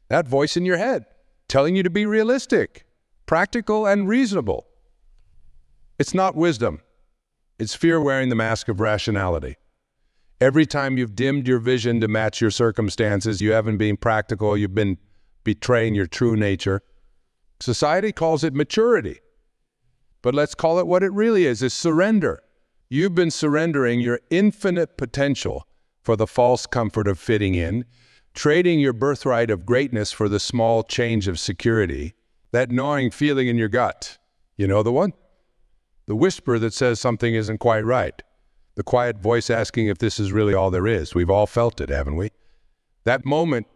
That voice in your head telling you to be realistic, practical, and reasonable. It's not wisdom. It's fear wearing the mask of rationality. Every time you've dimmed your vision to match your circumstances, you haven't been practical, you've been betraying your true nature. Society calls it maturity. But let's call it what it really is surrender. You've been surrendering your infinite potential for the false comfort of fitting in, trading your birthright of greatness for the small change of security, that gnawing feeling in your gut. You know the one? The whisper that says something isn't quite right. The quiet voice asking if this is really all there is. We've all felt it, haven't we? That moment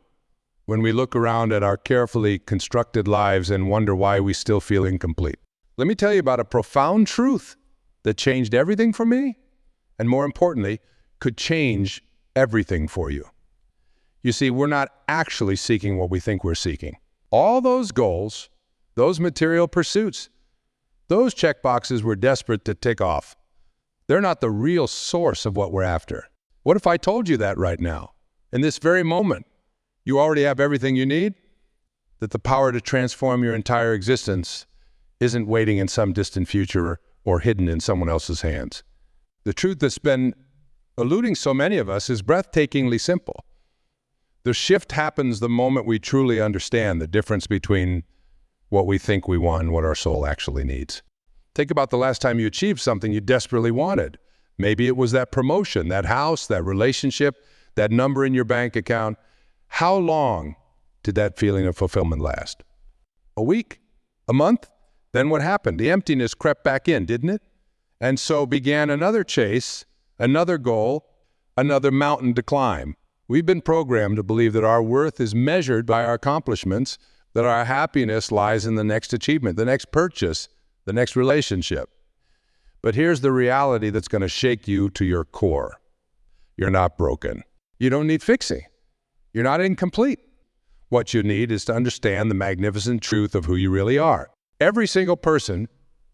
when we look around at our carefully constructed lives and wonder why we still feel incomplete. Let me tell you about a profound truth that changed everything for me, and more importantly, could change everything for you. You see, we're not actually seeking what we think we're seeking. All those goals, those material pursuits, those checkboxes we're desperate to tick off, they're not the real source of what we're after. What if I told you that right now, in this very moment? You already have everything you need? That the power to transform your entire existence isn't waiting in some distant future or hidden in someone else's hands. The truth that's been eluding so many of us is breathtakingly simple. The shift happens the moment we truly understand the difference between what we think we want and what our soul actually needs. Think about the last time you achieved something you desperately wanted. Maybe it was that promotion, that house, that relationship, that number in your bank account. How long did that feeling of fulfillment last? A week? A month? Then what happened? The emptiness crept back in, didn't it? And so began another chase, another goal, another mountain to climb. We've been programmed to believe that our worth is measured by our accomplishments, that our happiness lies in the next achievement, the next purchase, the next relationship. But here's the reality that's going to shake you to your core. You're not broken. You don't need fixing. You're not incomplete. What you need is to understand the magnificent truth of who you really are. Every single person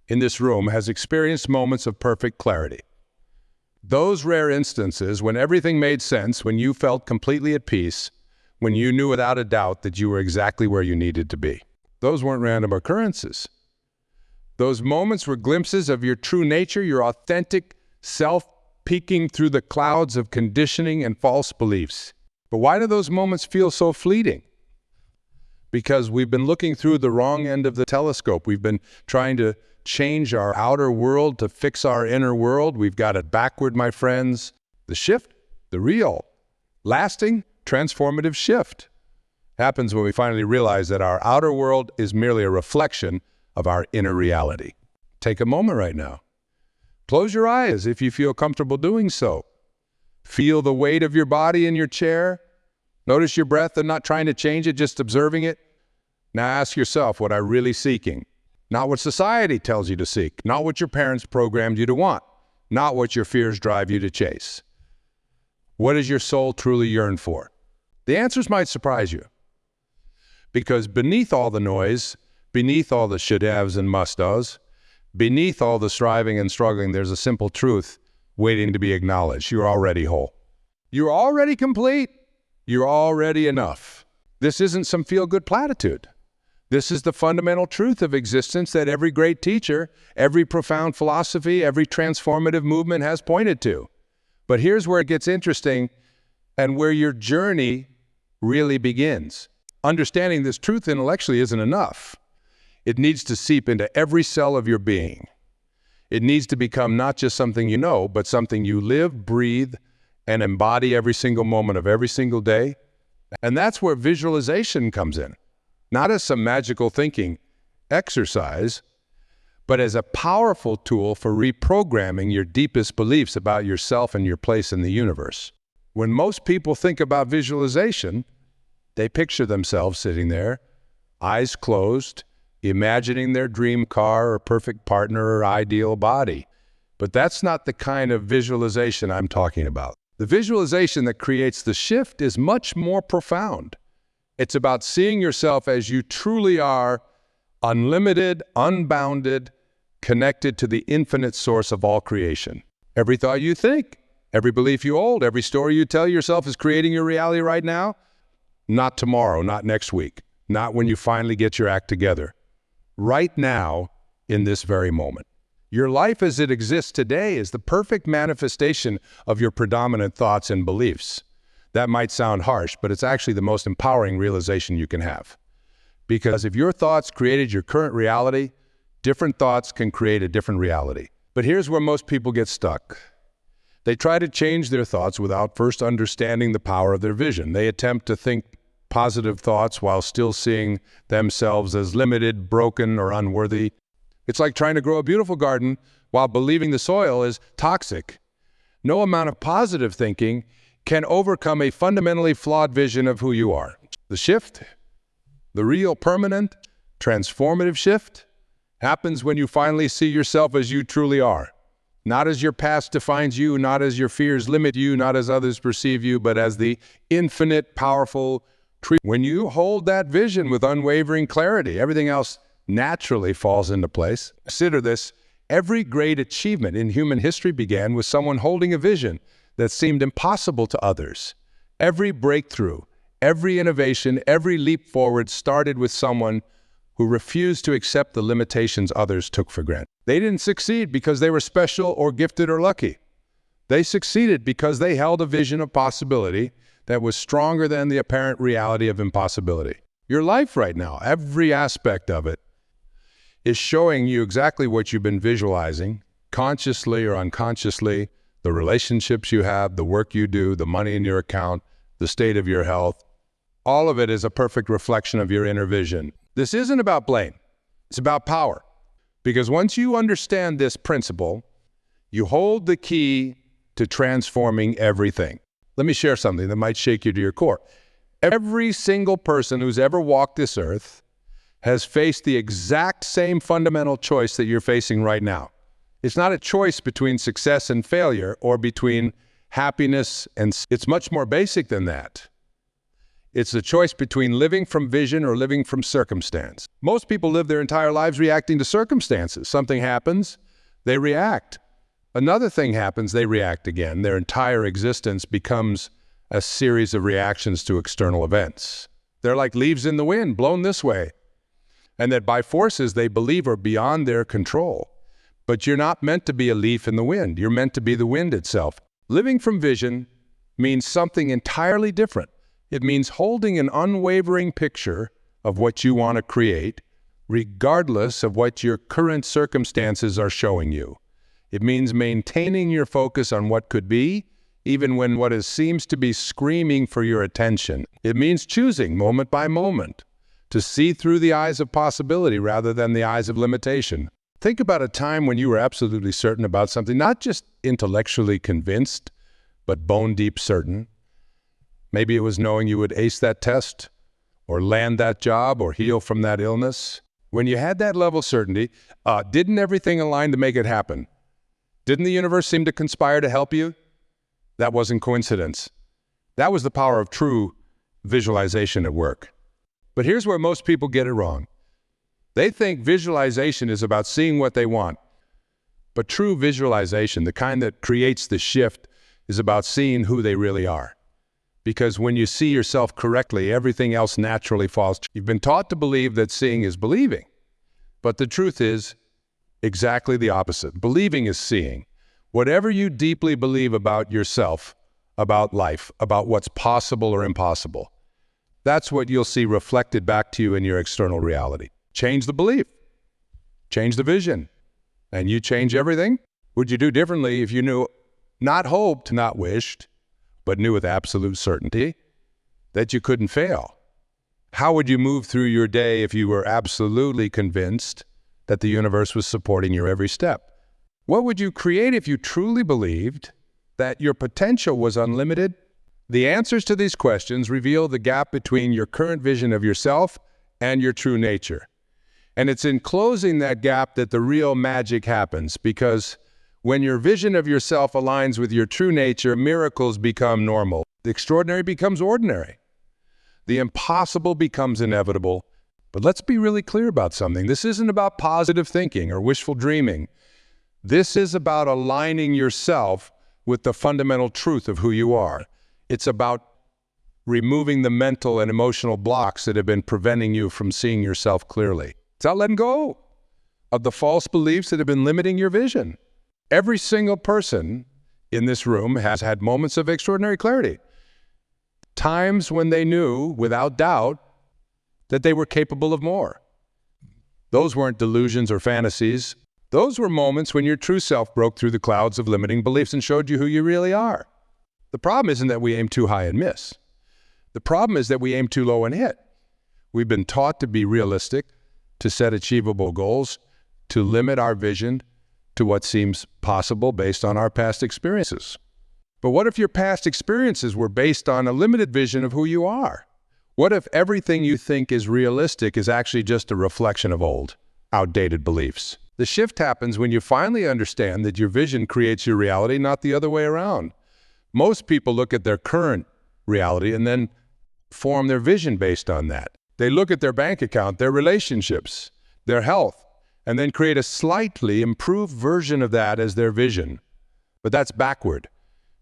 in this room has experienced moments of perfect clarity. Those rare instances when everything made sense, when you felt completely at peace, when you knew without a doubt that you were exactly where you needed to be. Those weren't random occurrences. Those moments were glimpses of your true nature, your authentic self peeking through the clouds of conditioning and false beliefs. But why do those moments feel so fleeting? Because we've been looking through the wrong end of the telescope. We've been trying to change our outer world to fix our inner world. We've got it backward, my friends. The shift, the real, lasting, transformative shift happens when we finally realize that our outer world is merely a reflection of our inner reality. Take a moment right now. Close your eyes if you feel comfortable doing so. Feel the weight of your body in your chair. Notice your breath and not trying to change it, just observing it. Now ask yourself, what I'm really seeking? Not what society tells you to seek, not what your parents programmed you to want, not what your fears drive you to chase. What does your soul truly yearn for? The answers might surprise you. Because beneath all the noise, beneath all the should-haves and must-haves, beneath all the striving and struggling, there's a simple truth waiting to be acknowledged. You're already whole. You're already complete. You're already enough. This isn't some feel-good platitude. This is the fundamental truth of existence that every great teacher, every profound philosophy, every transformative movement has pointed to. But here's where it gets interesting and where your journey really begins. Understanding this truth intellectually isn't enough. It needs to seep into every cell of your being. It needs to become not just something you know, but something you live, breathe, and embody every single moment of every single day. And that's where visualization comes in. Not as some magical thinking exercise, but as a powerful tool for reprogramming your deepest beliefs about yourself and your place in the universe. When most people think about visualization, they picture themselves sitting there, eyes closed, imagining their dream car or perfect partner or ideal body. But that's not the kind of visualization I'm talking about. The visualization that creates the shift is much more profound. It's about seeing yourself as you truly are, unlimited, unbounded, connected to the infinite source of all creation. Every thought you think, every belief you hold, every story you tell yourself is creating your reality right now. Not tomorrow, not next week, not when you finally get your act together. Right now, in this very moment. Your life as it exists today is the perfect manifestation of your predominant thoughts and beliefs. That might sound harsh, but it's actually the most empowering realization you can have. Because if your thoughts created your current reality, different thoughts can create a different reality. But here's where most people get stuck. They try to change their thoughts without first understanding the power of their vision. They attempt to think positive thoughts while still seeing themselves as limited, broken, or unworthy. It's like trying to grow a beautiful garden while believing the soil is toxic. No amount of positive thinking can overcome a fundamentally flawed vision of who you are. The shift, the real, permanent, transformative shift, happens when you finally see yourself as you truly are. Not as your past defines you, not as your fears limit you, not as others perceive you, but as the infinite, powerful truth. When you hold that vision with unwavering clarity, everything else naturally falls into place. Consider this: every great achievement in human history began with someone holding a vision that seemed impossible to others. Every breakthrough, every innovation, every leap forward started with someone who refused to accept the limitations others took for granted. They didn't succeed because they were special or gifted or lucky. They succeeded because they held a vision of possibility that was stronger than the apparent reality of impossibility. Your life right now, every aspect of it, is showing you exactly what you've been visualizing, consciously or unconsciously, the relationships you have, the work you do, the money in your account, the state of your health. All of it is a perfect reflection of your inner vision. This isn't about blame. It's about power. Because once you understand this principle, you hold the key to transforming everything. Let me share something that might shake you to your core. Every single person who's ever walked this earth has faced the exact same fundamental choice that you're facing right now. It's not a choice between success and failure or between happiness and... It's much more basic than that. It's the choice between living from vision or living from circumstance. Most people live their entire lives reacting to circumstances. Something happens, they react. Another thing happens, they react again. Their entire existence becomes a series of reactions to external events. They're like leaves in the wind, blown this way. And that by forces they believe are beyond their control. But you're not meant to be a leaf in the wind. You're meant to be the wind itself. Living from vision means something entirely different. It means holding an unwavering picture of what you want to create, regardless of what your current circumstances are showing you. It means maintaining your focus on what could be, even when what seems to be screaming for your attention. It means choosing moment by moment to see through the eyes of possibility rather than the eyes of limitation. Think about a time when you were absolutely certain about something, not just intellectually convinced, but bone-deep certain. Maybe it was knowing you would ace that test, or land that job, or heal from that illness. When you had that level of certainty, didn't everything align to make it happen? Didn't the universe seem to conspire to help you? That wasn't coincidence. That was the power of true visualization at work. But here's where most people get it wrong. They think visualization is about seeing what they want. But true visualization, the kind that creates the shift, is about seeing who they really are. Because when you see yourself correctly, everything else naturally falls. You've been taught to believe that seeing is believing. But the truth is exactly the opposite. Believing is seeing. Whatever you deeply believe about yourself, about life, about what's possible or impossible, that's what you'll see reflected back to you in your external reality. Change the belief, change the vision, and you change everything. Would you do differently if you knew, not hoped, not wished, but knew with absolute certainty that you couldn't fail? How would you move through your day if you were absolutely convinced that the universe was supporting your every step? What would you create if you truly believed that your potential was unlimited? The answers to these questions reveal the gap between your current vision of yourself and your true nature. And it's in closing that gap that the real magic happens, because when your vision of yourself aligns with your true nature, miracles become normal. The extraordinary becomes ordinary. The impossible becomes inevitable. But let's be really clear about something. This isn't about positive thinking or wishful dreaming. This is about aligning yourself with the fundamental truth of who you are. It's about removing the mental and emotional blocks that have been preventing you from seeing yourself clearly. It's about letting go of the false beliefs that have been limiting your vision. Every single person in this room has had moments of extraordinary clarity. Times when they knew, without doubt, that they were capable of more. Those weren't delusions or fantasies. Those were moments when your true self broke through the clouds of limiting beliefs and showed you who you really are. The problem isn't that we aim too high and miss. The problem is that we aim too low and hit. We've been taught to be realistic, to set achievable goals, to limit our vision to what seems possible based on our past experiences. But what if your past experiences were based on a limited vision of who you are? What if everything you think is realistic is actually just a reflection of old, outdated beliefs? The shift happens when you finally understand that your vision creates your reality, not the other way around. Most people look at their current reality and then form their vision based on that. They look at their bank account, their relationships, their health, and then create a slightly improved version of that as their vision. But that's backward.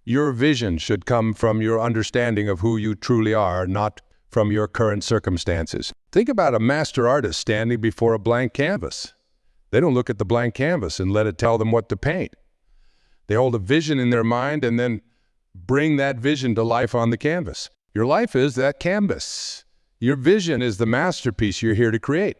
Your vision should come from your understanding of who you truly are, not from your current circumstances. Think about a master artist standing before a blank canvas. They don't look at the blank canvas and let it tell them what to paint. They hold a vision in their mind and then bring that vision to life on the canvas. Your life is that canvas. Your vision is the masterpiece you're here to create.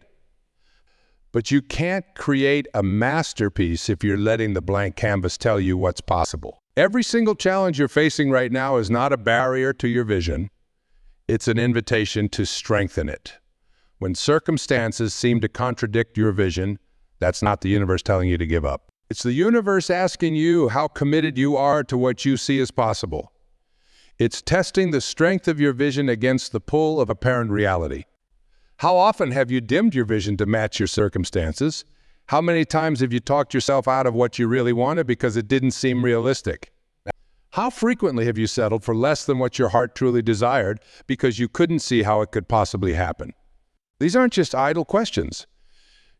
But you can't create a masterpiece if you're letting the blank canvas tell you what's possible. Every single challenge you're facing right now is not a barrier to your vision. It's an invitation to strengthen it. When circumstances seem to contradict your vision, that's not the universe telling you to give up. It's the universe asking you how committed you are to what you see as possible. It's testing the strength of your vision against the pull of apparent reality. How often have you dimmed your vision to match your circumstances? How many times have you talked yourself out of what you really wanted because it didn't seem realistic? How frequently have you settled for less than what your heart truly desired because you couldn't see how it could possibly happen? These aren't just idle questions.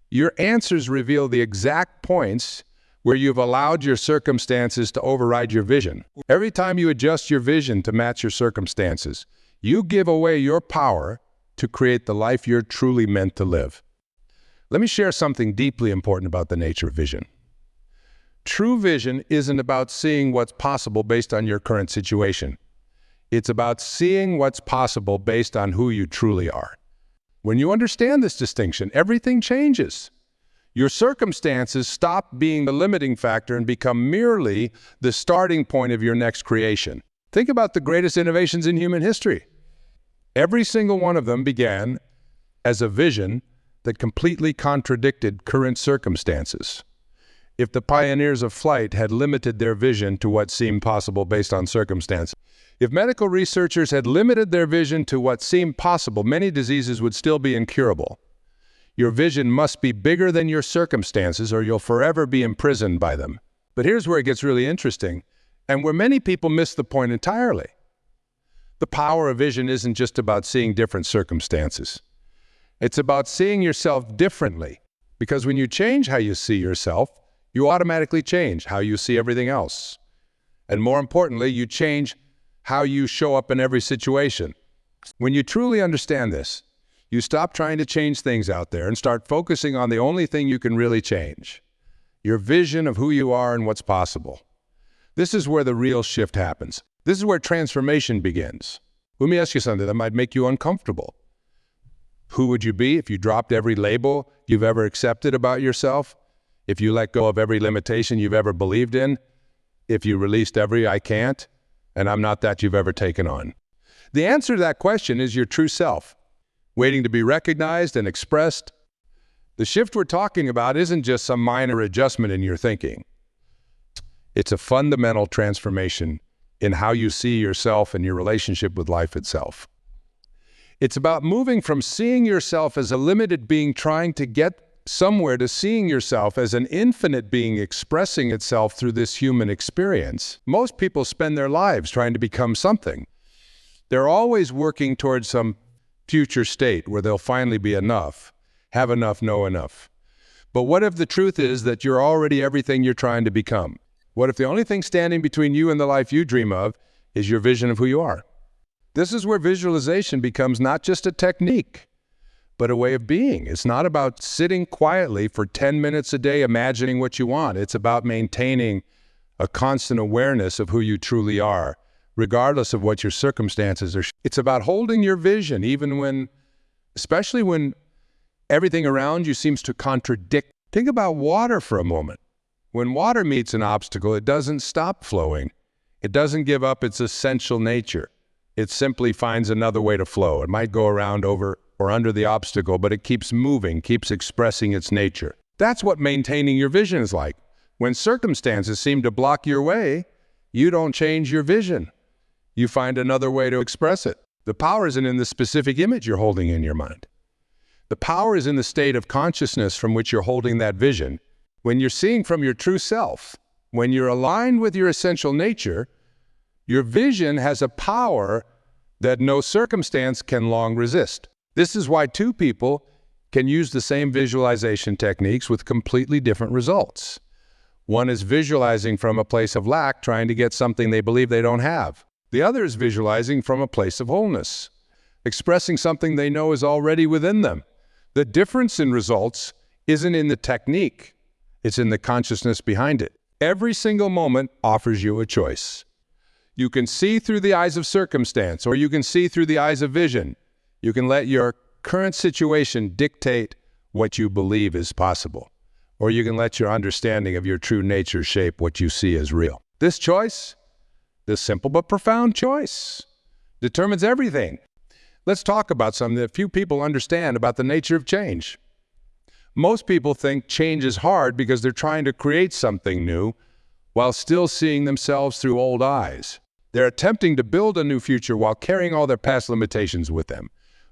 Your answers reveal the exact points where you've allowed your circumstances to override your vision. Every time you adjust your vision to match your circumstances, you give away your power to create the life you're truly meant to live. Let me share something deeply important about the nature of vision. True vision isn't about seeing what's possible based on your current situation. It's about seeing what's possible based on who you truly are. When you understand this distinction, everything changes. Your circumstances stop being the limiting factor and become merely the starting point of your next creation. Think about the greatest innovations in human history. Every single one of them began as a vision that completely contradicted current circumstances. If the pioneers of flight had limited their vision to what seemed possible based on circumstance, if medical researchers had limited their vision to what seemed possible, many diseases would still be incurable. Your vision must be bigger than your circumstances or you'll forever be imprisoned by them. But here's where it gets really interesting, and where many people miss the point entirely. The power of vision isn't just about seeing different circumstances. It's about seeing yourself differently, because when you change how you see yourself, you automatically change how you see everything else. And more importantly, you change how you show up in every situation. When you truly understand this, you stop trying to change things out there and start focusing on the only thing you can really change, your vision of who you are and what's possible. This is where the real shift happens. This is where transformation begins. Let me ask you something that might make you uncomfortable. Who would you be if you dropped every label you've ever accepted about yourself? If you let go of every limitation you've ever believed in? If you released every "I can't" and "I'm not" that you've ever taken on? The answer to that question is your true self, waiting to be recognized and expressed. The shift we're talking about isn't just some minor adjustment in your thinking. It's a fundamental transformation in how you see yourself and your relationship with life itself. It's about moving from seeing yourself as a limited being trying to get somewhere to seeing yourself as an infinite being expressing itself through this human experience. Most people spend their lives trying to become something. They're always working towards some future state where they'll finally be enough, have enough, know enough. But what if the truth is that you're already everything you're trying to become? What if the only thing standing between you and the life you dream of is your vision of who you are? This is where visualization becomes not just a technique, but a way of being. It's not about sitting quietly for 10 minutes a day imagining what you want. It's about maintaining a constant awareness of who you truly are, regardless of what your circumstances are. It's about holding your vision, especially when everything around you seems to contradict. Think about water for a moment. When water meets an obstacle, it doesn't stop flowing. It doesn't give up its essential nature. It simply finds another way to flow. It might go around, over, or under the obstacle, but it keeps moving, keeps expressing its nature. That's what maintaining your vision is like. When circumstances seem to block your way, you don't change your vision. You find another way to express it. The power isn't in the specific image you're holding in your mind. The power is in the state of consciousness from which you're holding that vision. When you're seeing from your true self, when you're aligned with your essential nature, your vision has a power that no circumstance can long resist. This is why two people can use the same visualization techniques with completely different results. One is visualizing from a place of lack, trying to get something they believe they don't have. The other is visualizing from a place of wholeness, expressing something they know is already within them. The difference in results isn't in the technique, it's in the consciousness behind it. Every single moment offers you a choice. You can see through the eyes of circumstance, or you can see through the eyes of vision. You can let your current situation dictate what you believe is possible, or you can let your understanding of your true nature shape what you see as real. This choice, this simple but profound choice, determines everything. Let's talk about something that few people understand about the nature of change. Most people think change is hard because they're trying to create something new while still seeing themselves through old eyes. They're attempting to build a new future while carrying all their past limitations with them.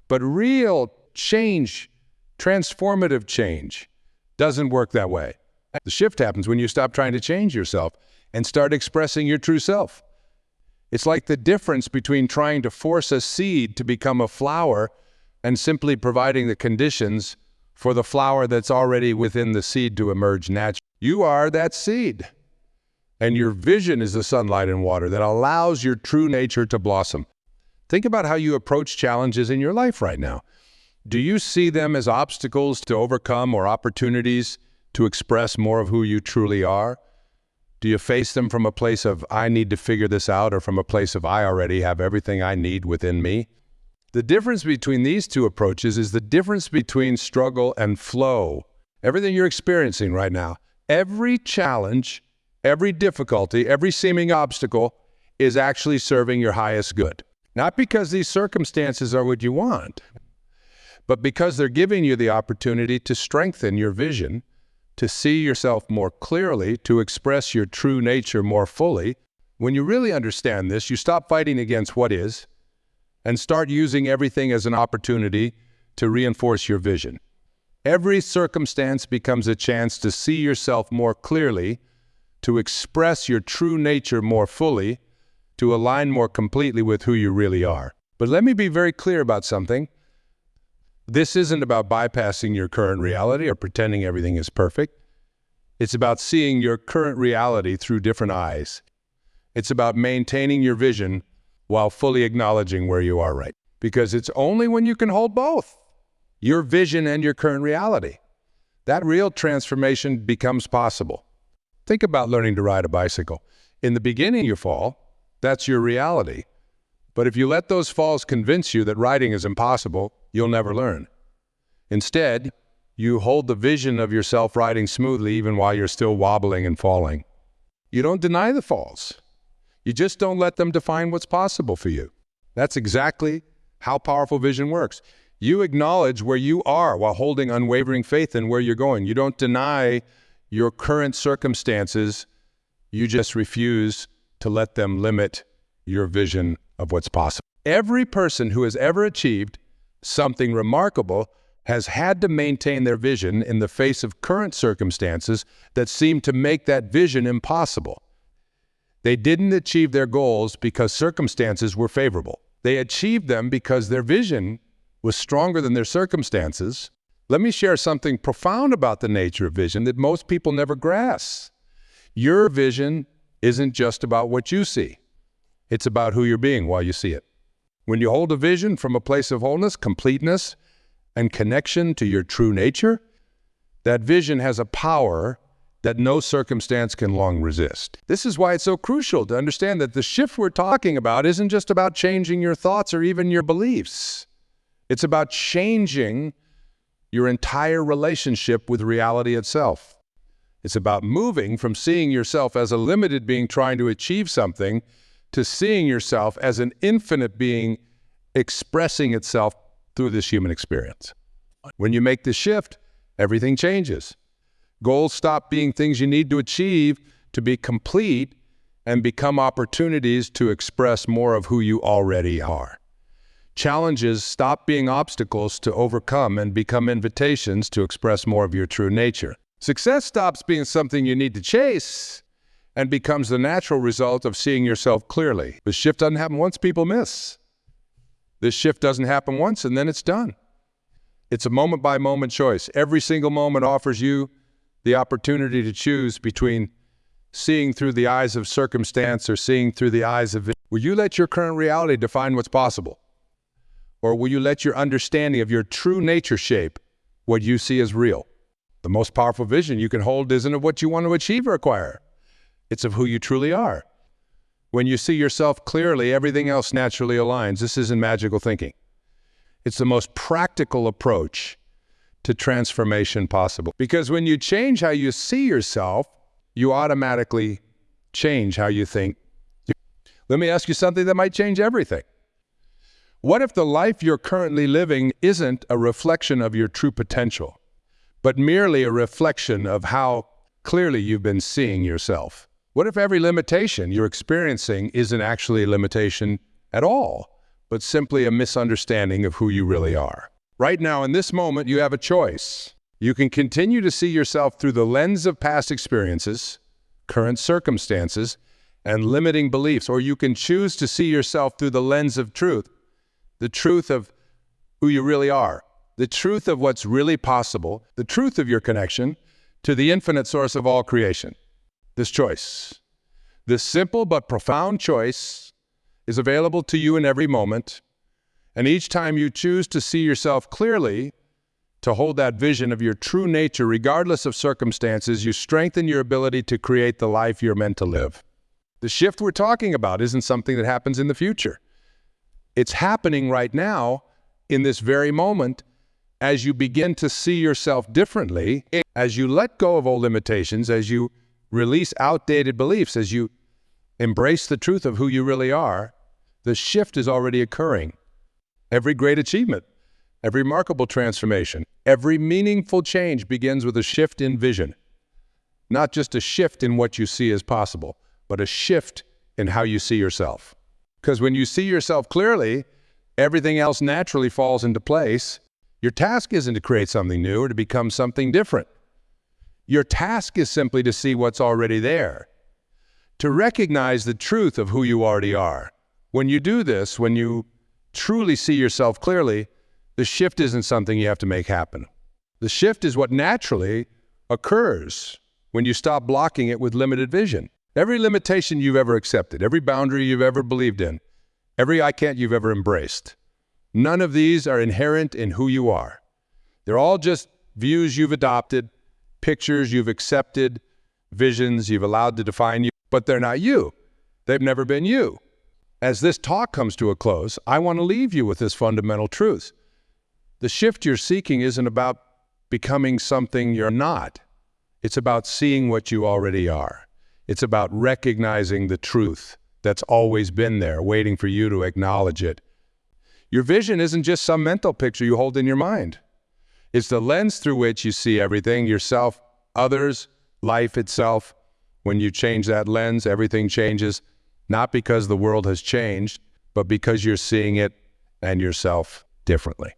But real change, transformative change, doesn't work that way. The shift happens when you stop trying to change yourself and start expressing your true self. It's like the difference between trying to force a seed to become a flower and simply providing the conditions for the flower that's already within the seed to emerge naturally. You are that seed. And your vision is the sunlight and water that allows your true nature to blossom. Think about how you approach challenges in your life right now. Do you see them as obstacles to overcome or opportunities to express more of who you truly are? Do you face them from a place of, I need to figure this out, or from a place of, I already have everything I need within me? The difference between these two approaches is the difference between struggle and flow. Everything you're experiencing right now, every challenge, every difficulty, every seeming obstacle is actually serving your highest good. Not because these circumstances are what you want, but because they're giving you the opportunity to strengthen your vision, to see yourself more clearly, to express your true nature more fully. When you really understand this, you stop fighting against what is and start using everything as an opportunity to reinforce your vision. Every circumstance becomes a chance to see yourself more clearly, to express your true nature more fully, to align more completely with who you really are. But let me be very clear about something. This isn't about bypassing your current reality or pretending everything is perfect. It's about seeing your current reality through different eyes. It's about maintaining your vision while fully acknowledging where you are right. Because it's only when you can hold both, your vision and your current reality, that real transformation becomes possible. Think about learning to ride a bicycle. In the beginning you fall, that's your reality. But if you let those falls convince you that riding is impossible, you'll never learn. Instead, you hold the vision of yourself riding smoothly even while you're still wobbling and falling. You don't deny the falls. You just don't let them define what's possible for you. That's exactly how powerful vision works. You acknowledge where you are while holding unwavering faith in where you're going. You don't deny your current circumstances. You just refuse to let them limit your vision of what's possible. Every person who has ever achieved something remarkable has had to maintain their vision in the face of current circumstances that seem to make that vision impossible. They didn't achieve their goals because circumstances were favorable. They achieved them because their vision was stronger than their circumstances. Let me share something profound about the nature of vision that most people never grasp. Your vision isn't just about what you see. It's about who you're being while you see it. When you hold a vision from a place of wholeness, completeness, and connection to your true nature, that vision has a power that no circumstance can long resist. This is why it's so crucial to understand that the shift we're talking about isn't just about changing your thoughts or even your beliefs. It's about changing your entire relationship with reality itself. It's about moving from seeing yourself as a limited being trying to achieve something to seeing yourself as an infinite being expressing itself through this human experience. When you make this shift, everything changes. Goals stop being things you need to achieve to be complete and become opportunities to express more of who you already are. Challenges stop being obstacles to overcome and become invitations to express more of your true nature. Success stops being something you need to chase and becomes the natural result of seeing yourself clearly. This shift doesn't happen once, people miss. This shift doesn't happen once and then it's done. It's a moment-by-moment choice. Every single moment offers you the opportunity to choose between seeing through the eyes of circumstance or seeing through the eyes of... Will you let your current reality define what's possible? Or will you let your understanding of your true nature shape what you see as real? The most powerful vision you can hold isn't of what you want to achieve or acquire. It's of who you truly are. When you see yourself clearly, everything else naturally aligns. This isn't magical thinking. It's the most practical approach to transformation possible. Because when you change how you see yourself, you automatically change how you think. Let me ask you something that might change everything. What if the life you're currently living isn't a reflection of your true potential, but merely a reflection of how clearly you've been seeing yourself? What if every limitation you're experiencing isn't actually a limitation at all, but simply a misunderstanding of who you really are? Right now, in this moment, you have a choice. You can continue to see yourself through the lens of past experiences, current circumstances, and limiting beliefs, or you can choose to see yourself through the lens of truth, the truth of who you really are, the truth of what's really possible, the truth of your connection to the infinite source of all creation. This choice, this simple but profound choice, is available to you in every moment. And each time you choose to see yourself clearly, to hold that vision of your true nature regardless of circumstances, you strengthen your ability to create the life you're meant to live. The shift we're talking about isn't something that happens in the future. It's happening right now, in this very moment, as you begin to see yourself differently, as you let go of old limitations, as you release outdated beliefs, as you embrace the truth of who you really are. The shift is already occurring. Every great achievement, every remarkable transformation, every meaningful change begins with a shift in vision. Not just a shift in what you see as possible, but a shift in how you see yourself. Because when you see yourself clearly, everything else naturally falls into place. Your task isn't to create something new or to become something different. Your task is simply to see what's already there, to recognize the truth of who you already are. When you do this, when you truly see yourself clearly, the shift isn't something you have to make happen. The shift is what naturally occurs when you stop blocking it with limited vision. Every limitation you've ever accepted, every boundary you've ever believed in, every I can't you've ever embraced, none of these are inherent in who you are. They're all just views you've adopted, pictures you've accepted, visions you've allowed to define you, but they're not you. They've never been you. As this talk comes to a close, I want to leave you with this fundamental truth. The shift you're seeking isn't about becoming something you're not. It's about seeing what you already are. It's about recognizing the truth that's always been there, waiting for you to acknowledge it. Your vision isn't just some mental picture you hold in your mind. It's the lens through which you see everything, yourself, others, life itself. When you change that lens, everything changes, not because the world has changed, but because you're seeing it and yourself differently.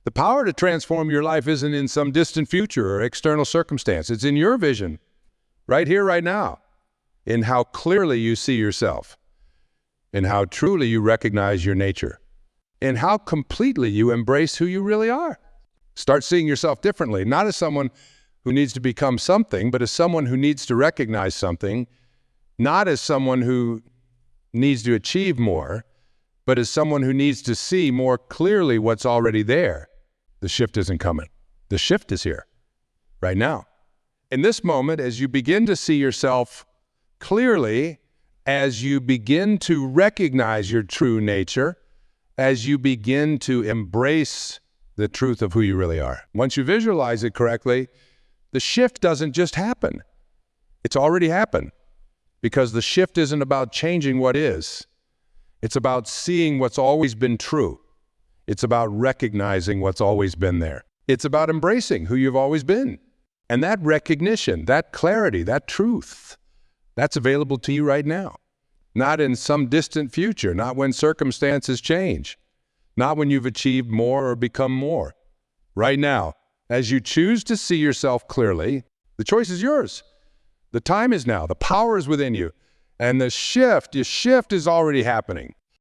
The power to transform your life isn't in some distant future or external circumstance. It's in your vision, right here, right now, in how clearly you see yourself, in how truly you recognize your nature, in how completely you embrace who you really are. Start seeing yourself differently, not as someone who needs to become something, but as someone who needs to recognize something, not as someone who needs to achieve more, but as someone who needs to see more clearly what's already there. The shift isn't coming. The shift is here, right now. In this moment, as you begin to see yourself clearly, as you begin to recognize your true nature, as you begin to embrace the truth of who you really are. Once you visualize it correctly, the shift doesn't just happen. It's already happened, because the shift isn't about changing what is. It's about seeing what's always been true. It's about recognizing what's always been there. It's about embracing who you've always been. And that recognition, that clarity, that truth, that's available to you right now. Not in some distant future, not when circumstances change, not when you've achieved more or become more. Right now, as you choose to see yourself clearly, the choice is yours. The time is now. The power is within you. And the shift is already happening.